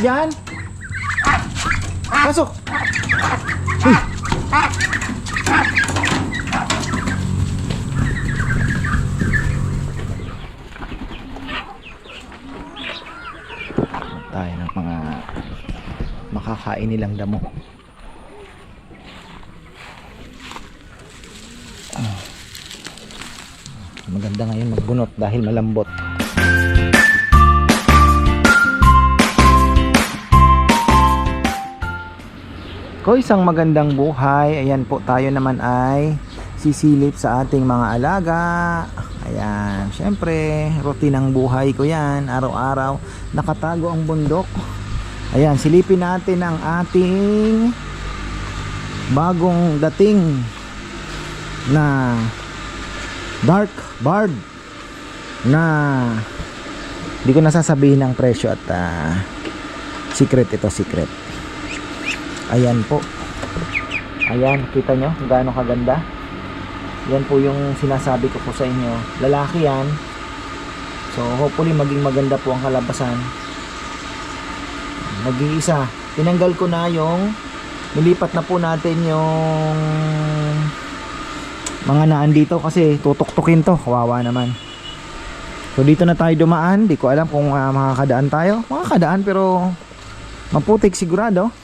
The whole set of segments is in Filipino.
dyan. Pasok. Uy. Tayo ng mga makakain nilang damo. Maganda ngayon magbunot dahil malambot. Ko isang magandang buhay. Ayan po, tayo naman ay sisilip sa ating mga alaga. Ayan, syempre rutinang buhay ko yan. Araw-araw nakatago ang bundok. Ayan, silipin natin ang ating bagong dating na dark bird na hindi ko nasasabihin ang presyo at secret ito, secret. Ayan po. Ayan, kita nyo gaano kaganda. Yan po yung sinasabi ko po sa inyo. Lalaki yan. So hopefully maging maganda po ang kalabasan. Nag-iisa. Tinanggal ko na yung nilipat na po natin yung mga naan dito kasi tutok-tukin to. Kawawa naman. So dito na tayo dumaan. Di ko alam kung makakadaan tayo. Makakadaan pero maputik sigurado.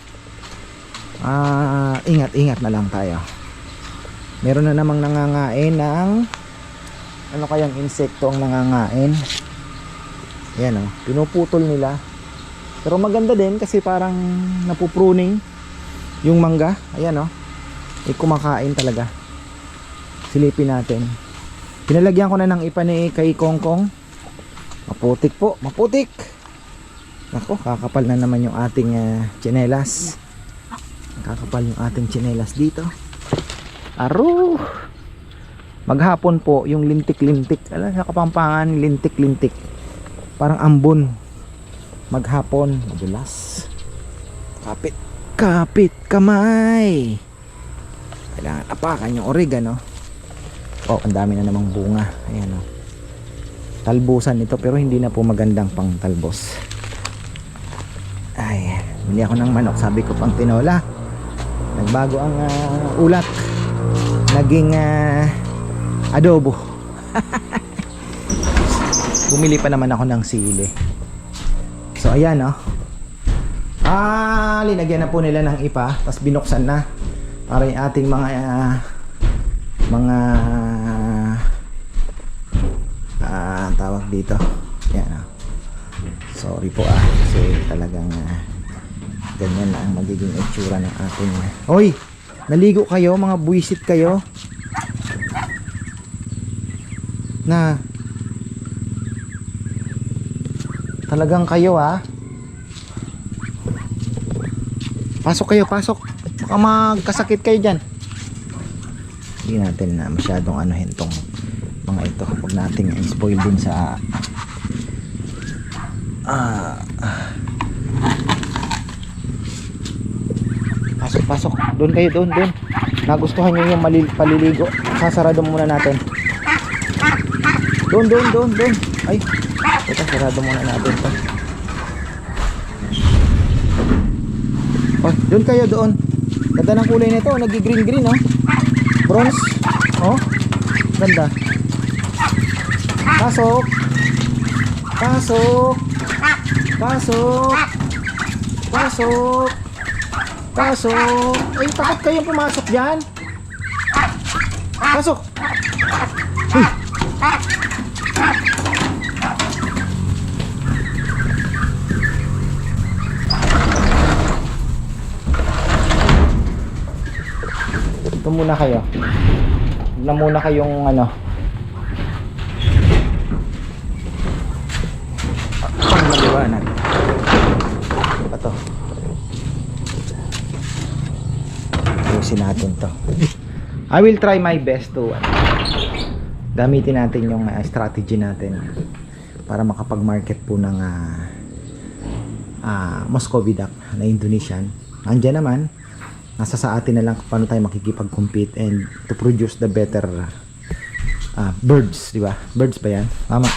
Ingat-ingat na lang tayo. Meron na namang nangangain ng ano kayang insekto ang nangangain. Yan o, pinuputol nila. Pero maganda din kasi parang napupruning yung mangga. Ayan o, kumakain talaga. Silipin natin. Pinalagyan ko na ng ipa ni kay Kongkong. Maputik po, maputik. Ako, kakapal na naman yung ating tsinelas. Kakapal yung ating tsinelas dito. Aro. Maghapon po yung lintik-lintik. Alam sa Kapampangan, lintik-lintik. Parang ambon. Maghapon, madulas. Kapit, kapit kamay. Kailangan apakan yung oregano. Oh, ang dami na namang bunga. Ayan oh. Talbusan ito pero hindi na po magandang pang talbos. Ay, bili ako ng manok. Sabi ko pang tinola. Nagbago ang ulat. Naging adobo. Bumili pa naman ako ng sili. So ayan oh. Linagyan na po nila ng ipa. Tapos binuksan na. Para yung ating mga tawag dito. Ayan oh. Sorry po kasi talagang ganyan na ang magiging itsura ng ating Hoy! Naligo kayo, mga buwisit kayo. Na talagang kayo Pasok kayo, pasok. Baka magkasakit kayo dyan. Hindi natin na masyadong anuhin tong mga ito. Huwag natin spoil din sa pasok, pasok. Doon kayo, doon. Nagustuhan nyo yung paliligo. Sasarado muna natin. Doon. Ay, ito, sarado muna natin to. Oh, doon kayo, doon. Ganda ng kulay nito, nagi-green oh. Bronze. Oh, ganda. Pasok. Pasok. Pasok. Pasok. Pasok. Ay, takot kayong pumasok dyan. Pasok. Uy. Ito muna kayo. Huwag na muna kayong maliwanag. Ito. Ayusin natin to. I will try my best to gamitin natin yung strategy natin para makapag-market po ng Muscovy duck na Indonesian. Andiyan naman, nasa sa atin na lang paano tayo makikipag-compete and to produce the better birds, di ba? Birds ba yan? Tama.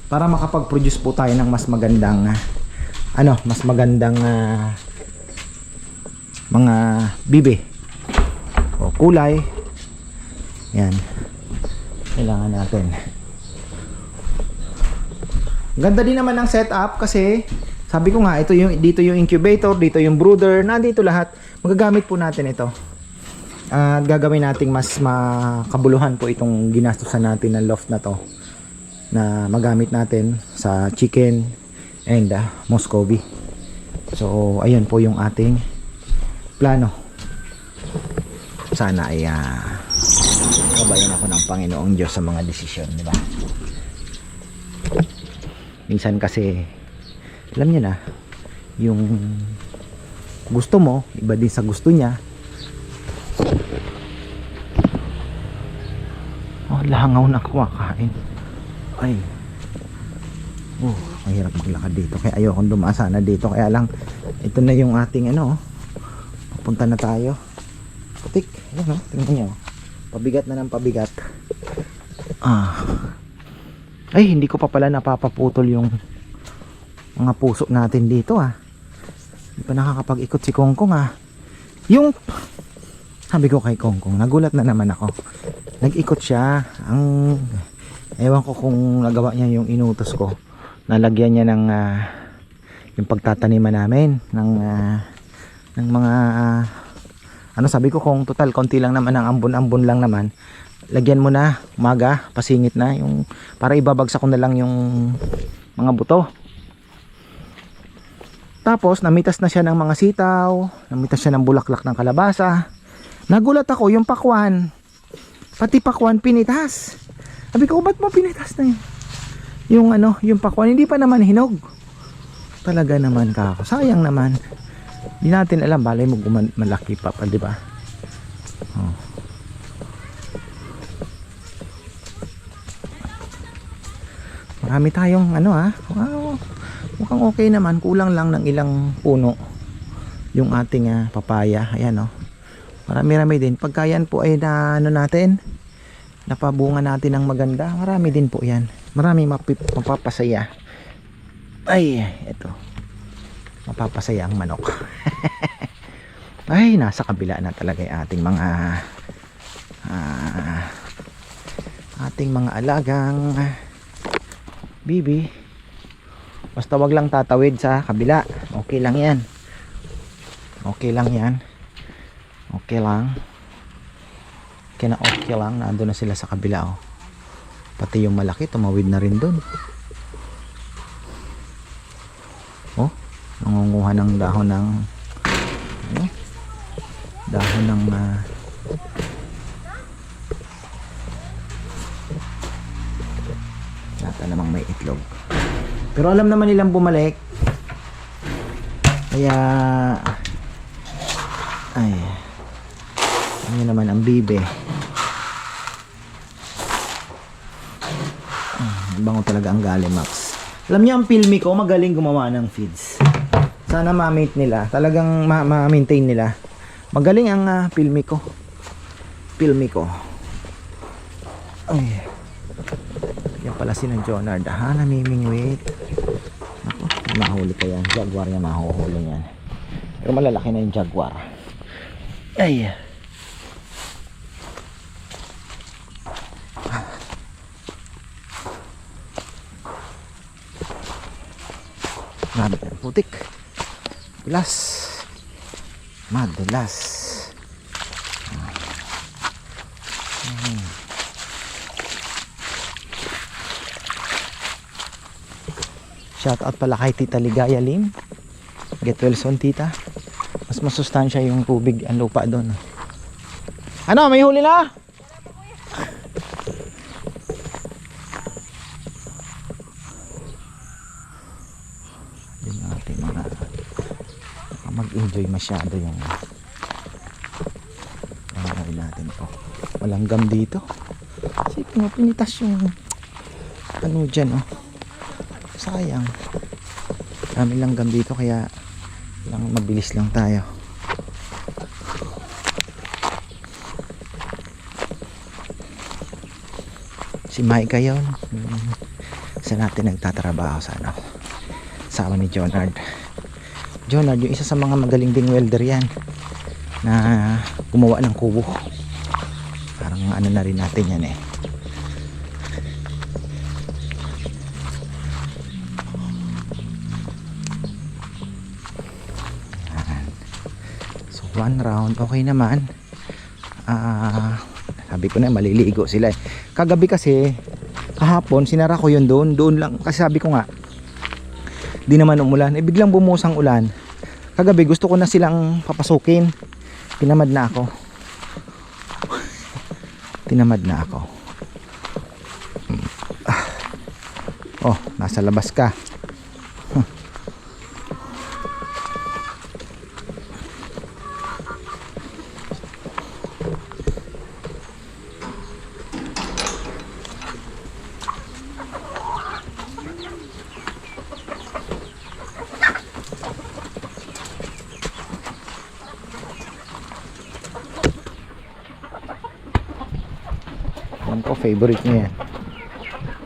Para makapag-produce po tayo ng mas magandang ano, mas magandang mga bibe o kulay. Yan, kailangan natin. Ganda din naman ng setup kasi sabi ko nga, ito yung, dito yung incubator, dito yung brooder, nandito lahat. Magagamit po natin ito. At gagawin nating mas makabuluhan po itong ginastusan natin ng loft na to, na magamit natin sa chicken and Muscovy. So ayun po yung ating plano. Sana ay kabayan ako ng Panginoong Diyos sa mga desisyon, di ba? Minsan kasi alam niyo na, yung gusto mo iba din sa gusto niya. Oh, langaw na kumakain. Ay, mahirap maglakad dito, kaya ayokong dumaan sana dito. Kaya lang, ito na yung ating ano, papunta na tayo. Putik, ayun, tingnan nyo, pabigat na ng pabigat. Ay, hindi ko pa pala napapaputol yung mga puso natin dito. Hindi pa nakakapag-ikot si Kongkong. Yung sabi ko kay Kongkong, nagulat na naman ako, nag-ikot siya. Ewan ko kung nagawa niya yung inutos ko, nalagyan niya ng yung pagtataniman namin ng mga ano, sabi ko kung total konti lang naman, ang ambon-ambon lang naman, lagyan mo na umaga, pasingit na yung, para ibabagsak ko na lang yung mga buto. Tapos namitas na siya ng mga sitaw, namitas siya ng bulaklak ng kalabasa. Nagulat ako, yung pakwan, pati pakwan pinitas. Sabi ko, ba't mo pinitas na yun? Yung ano, yung pakwan hindi pa naman hinog. Talaga naman ka ako, sayang naman. Hindi natin alam, balay mo malaki pa pa, di ba? Marami tayong ano wow, mukhang okay naman. Kulang lang ng ilang puno yung ating papaya. Ayan marami-rami din. Pagka yan po ay na ano natin, napabunga natin ng maganda, marami din po yan. Marami mapapasaya. Ay, eto, mapapasaya ang manok. Ay, nasa kabila na talaga yung ating mga alagang bibi. Basta wag lang tatawid sa kabila. Okay lang yan. Okay lang yan. Okay lang. Okay lang. Nandun na sila sa kabila. Pati yung malaki tumawid na rin dun. Nangunguha ng dahon ng dahon ng nata namang may itlog. Pero alam naman nilang bumalik. Kaya ay, ano naman ang bibe. Bango talaga ang Galimax. Alam niyo, ang Pilmi ko magaling gumawa ng feeds. Sana ma-mate nila, talagang ma-maintain nila. Magaling ang Pilmi ko. Ay, yan pala si Jonard. Namimingwit. Ako, mahuli pa yan. Jaguar yan, mahuhuli yan. Pero malalaki na yung jaguar. Ay, putik. Madulas. Shout out pala kay Tita Ligaya Lim. Get well soon, tita. Mas masustansya yung tubig, ang lupa doon. Ano, may huli na? Din natin mag-enjoy masyado yung gawin natin po. Walang gam dito. Kasi kung pinitas yung ano dyan, sayang. Dami lang gam dito, kaya lang mabilis lang tayo. Si Mike yun, sa natin nagtatrabaho sa asawa ni Jonard. Jonard, yung isa sa mga magaling ding welder yan na gumawa ng kubo. Parang ano na rin natin yan eh. So 1 round okay naman. Sabi ko na maliligo sila eh. Kagabi kasi kahapon sinara ko yun doon lang kasi sabi ko nga di naman umulan, eh biglang bumusang ulan. Kagabi gusto ko na silang papasukin, tinamad na ako. Oh, nasa labas ka. Alam ko favorite niya yan.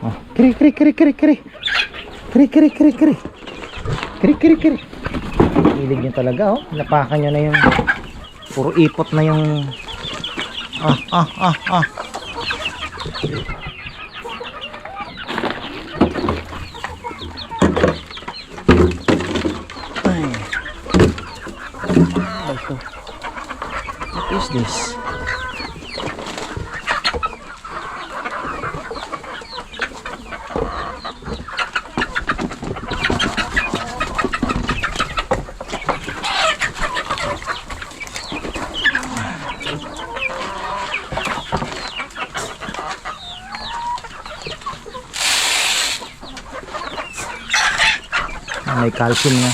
Oh, kiri. Hilig niya talaga oh. Napakan niya na yung puro ipot na yung Ay. What is this? May calcium na.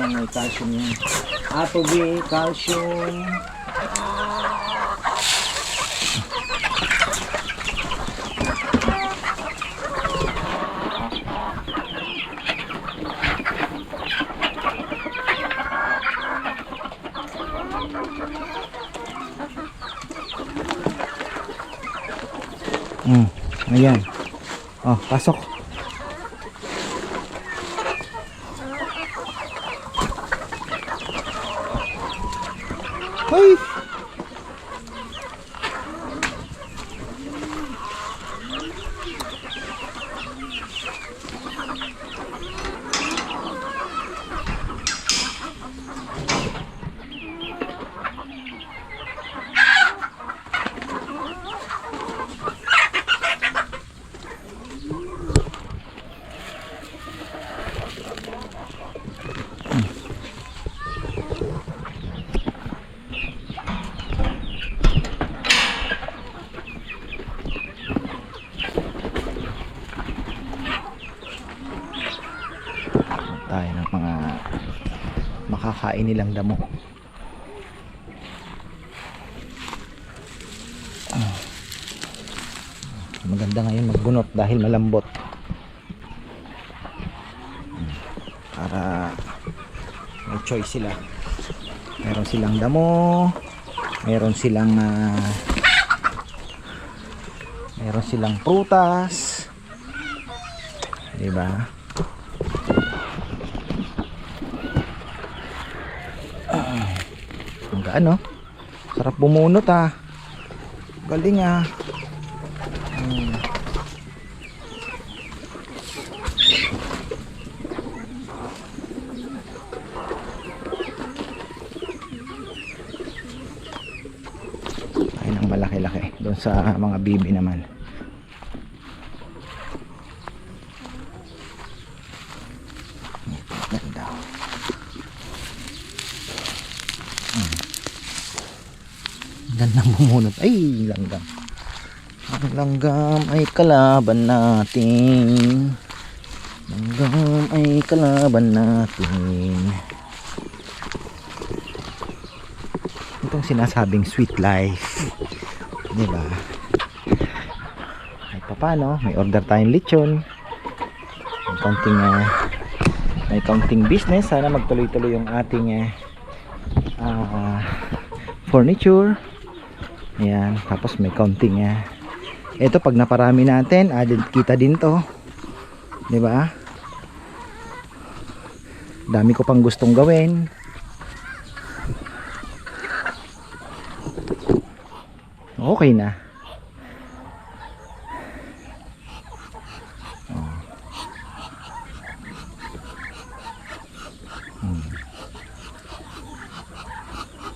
May calcium yan. Atobi, calcium. Ayan. Oh, pasok. Hoy! Tayo ng mga makakain nilang damo. Maganda ngayon magbunot dahil malambot para may choice sila. Meron silang damo, meron silang prutas, diba? Ang gaan, no? Sarap bumunot ah. Galing ah. Ay nang malaki-laki. Doon sa mga bibi naman. Ganda. Gandang bumunot. Ay, langgam. Ang langgam ay kalaban natin. Langgam ay kalaban natin. Itong sinasabing sweet life. Diba? Ay paano, may order tayong lechon. May counting business. Sana magtuloy-tuloy yung ating furniture. Ayan, tapos may counting ito pag naparami natin, added kita din to. 'Di ba? Dami ko pang gustong gawin. Okay na.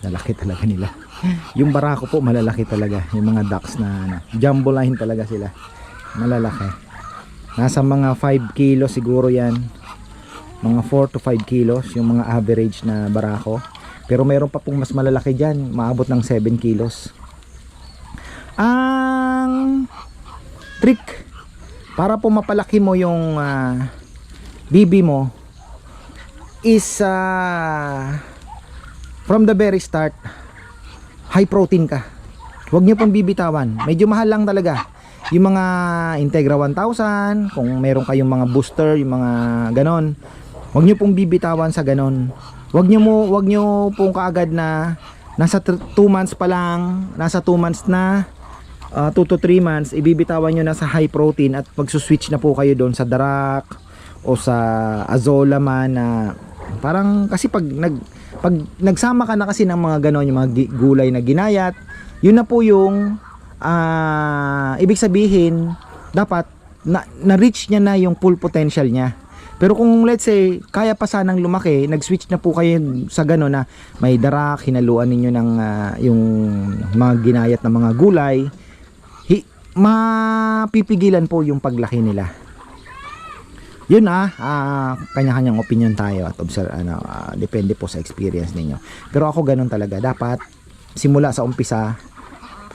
Lalaki talaga nila. Yung barako po malalaki talaga. Yung mga ducks na ano, jumbo line talaga sila. Malalaki. Nasa mga 5 kilos siguro yan. Mga 4 to 5 kilos yung mga average na barako. Pero meron pa pong mas malalaki dyan. Maabot ng 7 kilos. Ang trick para po mapalaki mo yung bibi mo is from the very start, high protein ka. Huwag nyo pong bibitawan. Medyo mahal lang talaga. Yung mga Integra 1000, kung meron kayong mga booster, yung mga ganon, huwag nyo pong bibitawan sa ganon. Huwag nyo pong kaagad na nasa 2 months pa lang, nasa 2 months na, 2 to 3 months, ibibitawan nyo na sa high protein at pagsuswitch na po kayo doon sa darak o sa azola man na parang kasi pag nagsama ka na kasi ng mga ganon, yung mga gulay na ginayat, yun na po yung ibig sabihin dapat na-reach niya na yung full potential niya. Pero kung let's say kaya pa sanang lumaki, nag-switch na po kayo sa ganon na may darak, hinaluan ninyo ng yung mga ginayat na mga gulay, mapipigilan po yung paglaki nila. Yun kanya-kanyang opinion tayo at observe, depende po sa experience ninyo. Pero ako ganun talaga, dapat simula sa umpisa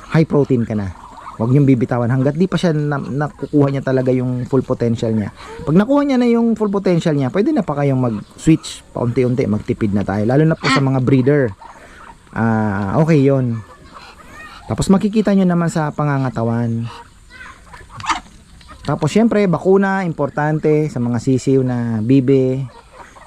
high protein ka na. Huwag niyong bibitawan hanggat di pa siya nakukuha niya talaga yung full potential niya. Pag nakuha niya na yung full potential niya, pwede na pa kayong mag-switch paunti-unti, magtipid na tayo, lalo na po sa mga breeder. Okay yun. Tapos makikita nyo naman sa pangangatawan. Tapos syempre bakuna, importante sa mga sisiw na bibe.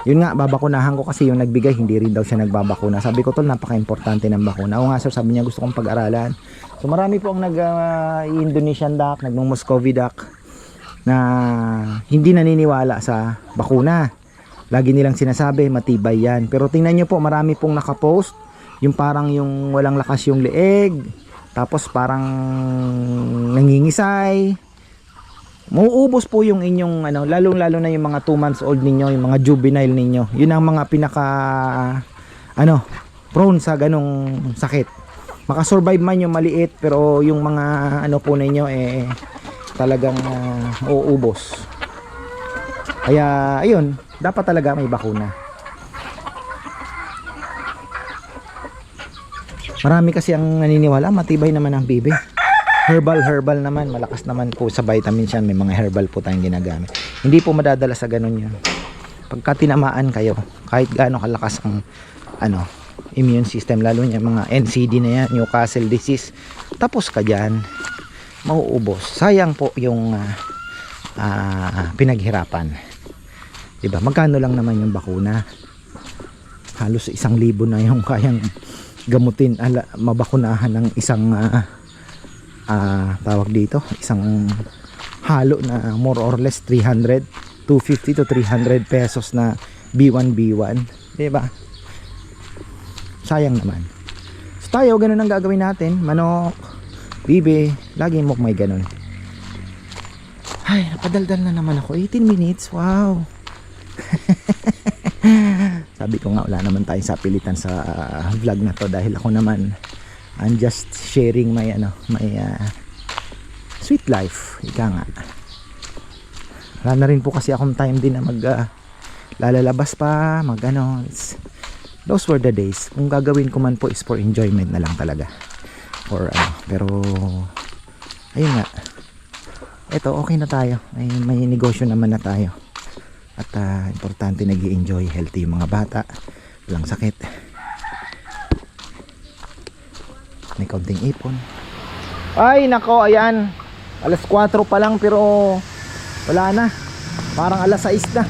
Yun nga, babakunahan ko kasi yung nagbigay, hindi rin daw siya nagbabakuna. Sabi ko tol, napaka-importante ng bakuna. O nga sir, sabi niya gusto kong pag-aralan. So marami po ang nag-Indonesian duck, nag-Muscovy duck na hindi naniniwala sa bakuna. Lagi nilang sinasabi matibay yan. Pero tingnan nyo po, marami pong nakapost yung parang yung walang lakas yung leeg, tapos parang nangingisay. Mauubos po yung inyong lalo na yung mga 2 months old ninyo, yung mga juvenile ninyo. Yun ang mga pinaka prone sa ganong sakit. Makasurvive man yung maliit, pero yung mga po ninyo talagang mauubos. Kaya ayun, dapat talaga may bakuna. Marami kasi ang naniniwala matibay naman ang bibe. Herbal naman, malakas naman po sa vitamins yan. May mga herbal po tayong ginagamit. Hindi po madadala sa ganun yan. Pagka tinamaan kayo, kahit gaano kalakas ang immune system, lalo niya mga NCD na yan, Newcastle disease, tapos ka dyan, mauubos. Sayang po yung pinaghirapan, diba? Magkano lang naman yung bakuna? Halos 1,000 na yung kayang gamutin, mabakunahan ng isang tawag dito, isang halo na more or less 250 to 300 pesos na B1, diba? Sayang naman. So tayo, ganun ang gagawin natin. Manok, bibe, lagi mo may ganun. Ay, napadaldal na naman ako. 18 minutes, wow. Sabi ko nga, wala naman tayong sapilitan sa vlog na to dahil ako naman, I'm just sharing my sweet life, ika nga. Wala na rin po kasi akong time din na lalabas pa, those were the days. Kung gagawin ko man po is for enjoyment na lang talaga. Pero ayun nga. Eto, okay na tayo. May negosyo naman na tayo. At importante nag-i-enjoy, healthy yung mga bata, walang sakit. May kaunting ipon. Ay nako, ayan, alas 4 pa lang pero wala na, parang alas 6 na.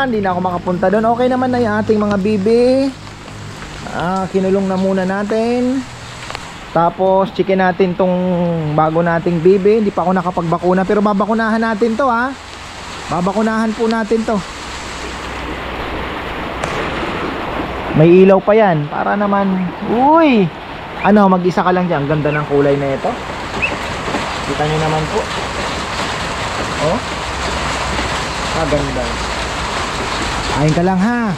Hindi na ako makapunta doon. Okay naman na yung ating mga bibi. Kinulong na muna natin. Tapos checkin natin tong bago nating bibi. Hindi pa ako nakapagbakuna pero babakunahan natin to Babakunahan po natin to. May ilaw pa yan para naman, uy, ano, mag-isa ka lang dyan. Ang ganda ng kulay na ito. Kita nyo naman po. Oh, kaganda. Ayun ka lang ha.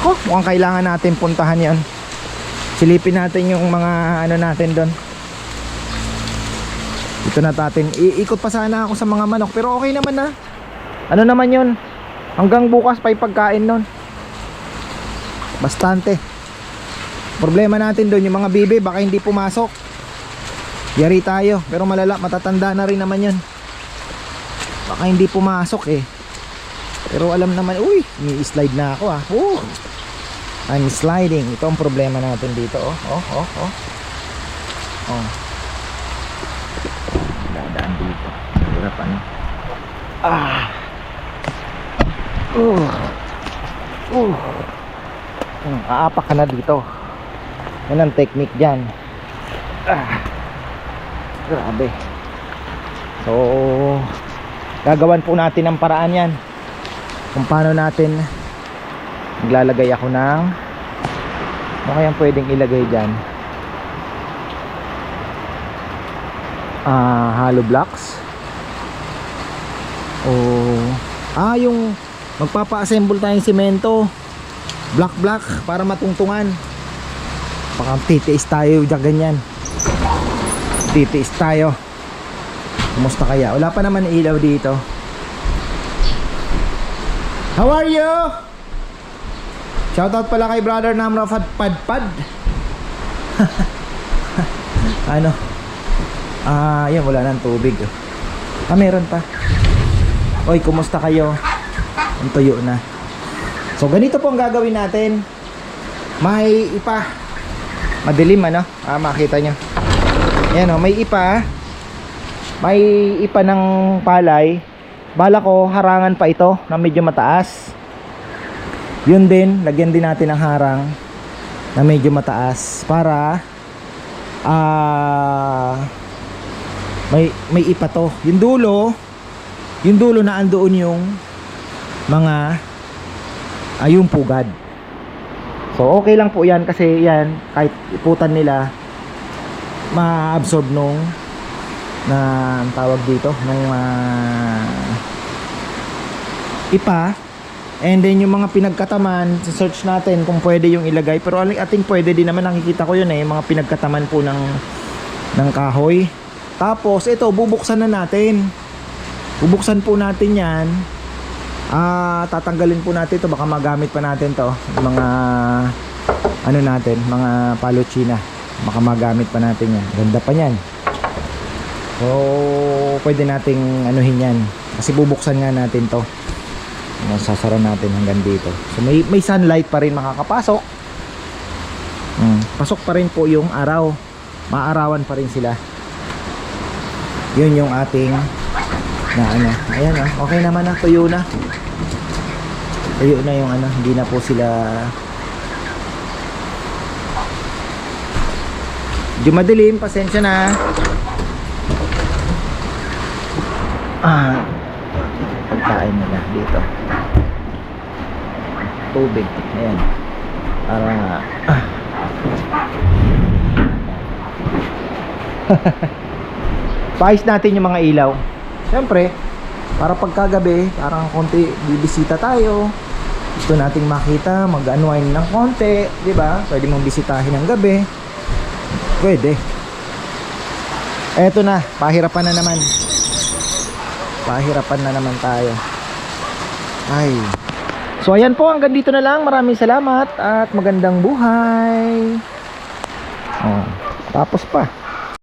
Ako, mukhang kailangan natin puntahan yan. Silipin natin yung mga ano natin doon. Ito na natin. Iikot pa sana ako sa mga manok, pero okay naman na. Ano naman yun? Hanggang bukas pa yung pagkain nun. Bastante. Problema natin doon yung mga bibi, baka hindi pumasok. Yari tayo, pero malala, matatanda na rin naman yun. Baka hindi pumasok eh. Pero alam naman, uy, ni-slide na ako ah. I'm sliding. Ito ang problema natin dito. Oh. Dadaan dito. Hirap ano. Aapak ka na dito. Yan ang technique dyan. Grabe. So gagawan po natin ng paraan yan kung paano natin. Maglalagay ako ng ano kayang pwedeng ilagay dyan. Hollow blocks o yung magpapa-assemble tayong semento, block para matungtungan. Baka titiis tayo dyan ganyan. Titiis tayo. Kumusta kaya? Wala pa naman ilaw dito. How are you? Shoutout pala kay brother Namra Padpad. Ano? Yan, wala nang tubig. Meron pa. Oy, kumusta kayo? Ang tuyo na. So ganito po ang gagawin natin. May ipa. Madilim ano? Makita nyo. Ayan o, may ipa. May ipa ng palay. Bala ko harangan pa ito na medyo mataas. Yun din, lagyan din natin ng harang na medyo mataas para may ipa to. Yung dulo na andoon yung mga yung pugad. So okay lang po yan kasi yan kahit iputan nila ma-absorb nung na ang tawag dito nung ipa. And then yung mga pinagkataman, search natin kung pwede yung ilagay. Pero ating pwede din naman, nakikita ko yun eh, yung mga pinagkataman po ng kahoy. Tapos ito, bubuksan na natin. Bubuksan po natin yan. Tatanggalin po natin ito, baka magamit pa natin to. Mga ano natin, mga palochina. Baka magamit pa natin yan. Ganda pa yan. So pwede nating anuhin yan. Kasi bubuksan nga natin to. Sasara natin hanggang dito. So may sunlight pa rin makakapasok. Pasok pa rin po yung araw. Maarawan pa rin sila. Yun yung ating na ano. Ayan okay naman na, tuyo na. Tuyo na yung ano, hindi na po sila medyo madilim, pasensya na. Pagkain nila dito. Tubig. Ayan. Para paayos natin yung mga ilaw. Siyempre, para pagkagabi, parang konti bibisita tayo. Gusto nating makita, mag-unwind ng konti, di ba? Pwede mong bisitahin ng gabi. Pwede. Eto na, pahirapan na naman. Pahirapan na naman tayo. Ay. So ayan po, hanggang dito na lang. Maraming salamat at magandang buhay. Tapos pa.